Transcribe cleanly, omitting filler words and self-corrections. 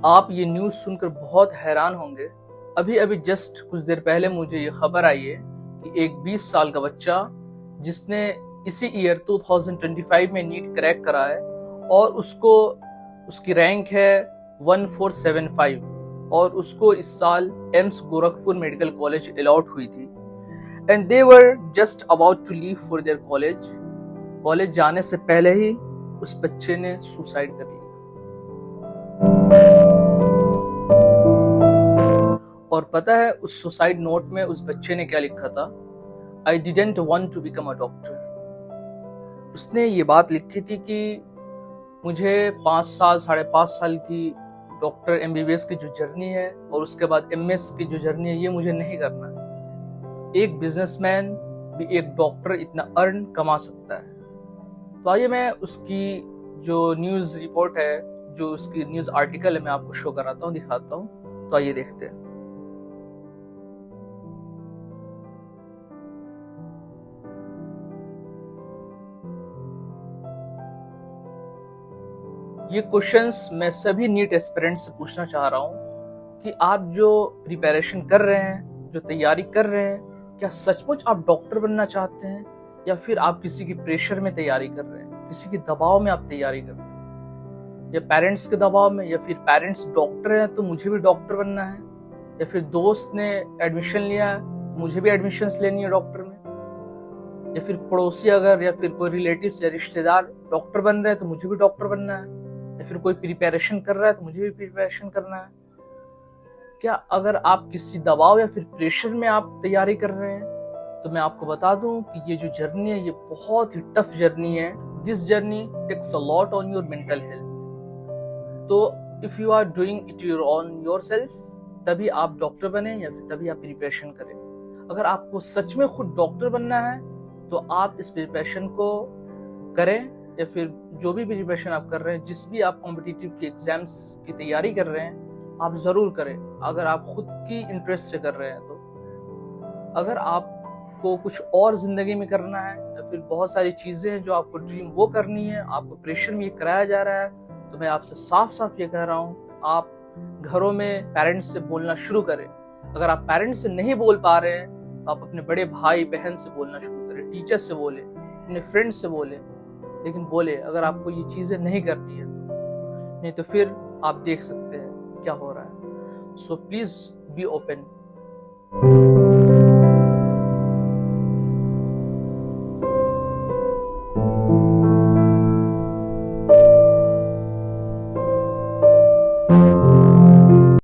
आप ये न्यूज़ सुनकर बहुत हैरान होंगे। अभी अभी जस्ट कुछ देर पहले मुझे ये खबर आई है कि एक 20 साल का बच्चा जिसने इसी ईयर 2025 में नीट क्रैक करा है और उसकी रैंक है 1475 और उसको इस साल AIIMS Gorakhpur medical college allot हुई थी and they were just about to leave for their college जाने से पहले ही उस बच्चे ने सुसाइड कर लिया। और पता है उस सुसाइड नोट में उस बच्चे ने क्या लिखा था? I didn't want to become a doctor. उसने ये बात लिखी थी कि मुझे 5.5 साल की डॉक्टर MBBS की जो जर्नी है और उसके बाद MS की जो जर्नी है ये मुझे नहीं करना है। एक बिजनेसमैन भी एक डॉक्टर इतना अर्न कमा सकता है। तो आइए मैं उसकी जो न्यूज़ रिपोर्ट है, जो उसकी न्यूज़ आर्टिकल है, मैं आपको शो कराता हूँ, दिखाता हूँ। तो आइए देखते हैं। ये क्वेश्चंस मैं सभी नीट एस्पिरेंट्स से पूछना चाह रहा हूँ कि आप जो प्रिपरेशन कर रहे हैं, जो तैयारी कर रहे हैं, क्या सचमुच आप डॉक्टर बनना चाहते हैं या फिर आप किसी की प्रेशर में तैयारी कर रहे हैं, किसी के दबाव में आप तैयारी कर रहे हैं, या पेरेंट्स के दबाव में, या फिर पेरेंट्स डॉक्टर हैं तो मुझे भी डॉक्टर बनना है, या फिर दोस्त ने एडमिशन लिया है तो मुझे भी एडमिशन्स लेनी है डॉक्टर में, या फिर पड़ोसी अगर या फिर कोई रिलेटिव्स या रिश्तेदार डॉक्टर बन रहे हैं तो मुझे भी डॉक्टर बनना है, या फिर कोई प्रिपरेशन कर रहा है तो मुझे भी प्रिपरेशन करना है। क्या अगर आप किसी दबाव या फिर प्रेशर में आप तैयारी कर रहे हैं तो मैं आपको बता दूं कि ये जो जर्नी है ये बहुत ही टफ जर्नी है। This journey takes a lot on your mental health. तो if you are doing it on yourself तभी आप डॉक्टर बने या फिर तभी आप प्रिपरेशन करें। अगर आपको सच में खुद डॉक्टर बनना है तो आप इस प्रिपरेशन को करें, या फिर जो भी प्रिपरेशन आप कर रहे हैं, जिस भी आप कॉम्पिटिटिव की एग्जाम्स की तैयारी कर रहे हैं, आप जरूर करें अगर आप खुद की इंटरेस्ट से कर रहे हैं तो। अगर आपको कुछ और जिंदगी में करना है या फिर बहुत सारी चीजें हैं जो आपको ड्रीम वो करनी है, आपको प्रेशर में ये कराया जा रहा है, तो मैं आपसे साफ साफ ये कह रहा हूँ आप घरों में पेरेंट्स से बोलना शुरू करें। अगर आप पेरेंट्स से नहीं बोल पा रहे हैं तो आप अपने बड़े भाई बहन से बोलना शुरू करें, टीचर से बोले, अपने फ्रेंड्स से बोले, लेकिन बोले अगर आपको ये चीजें नहीं करनी है तो। नहीं तो फिर आप देख सकते हैं क्या हो रहा है। So please be open.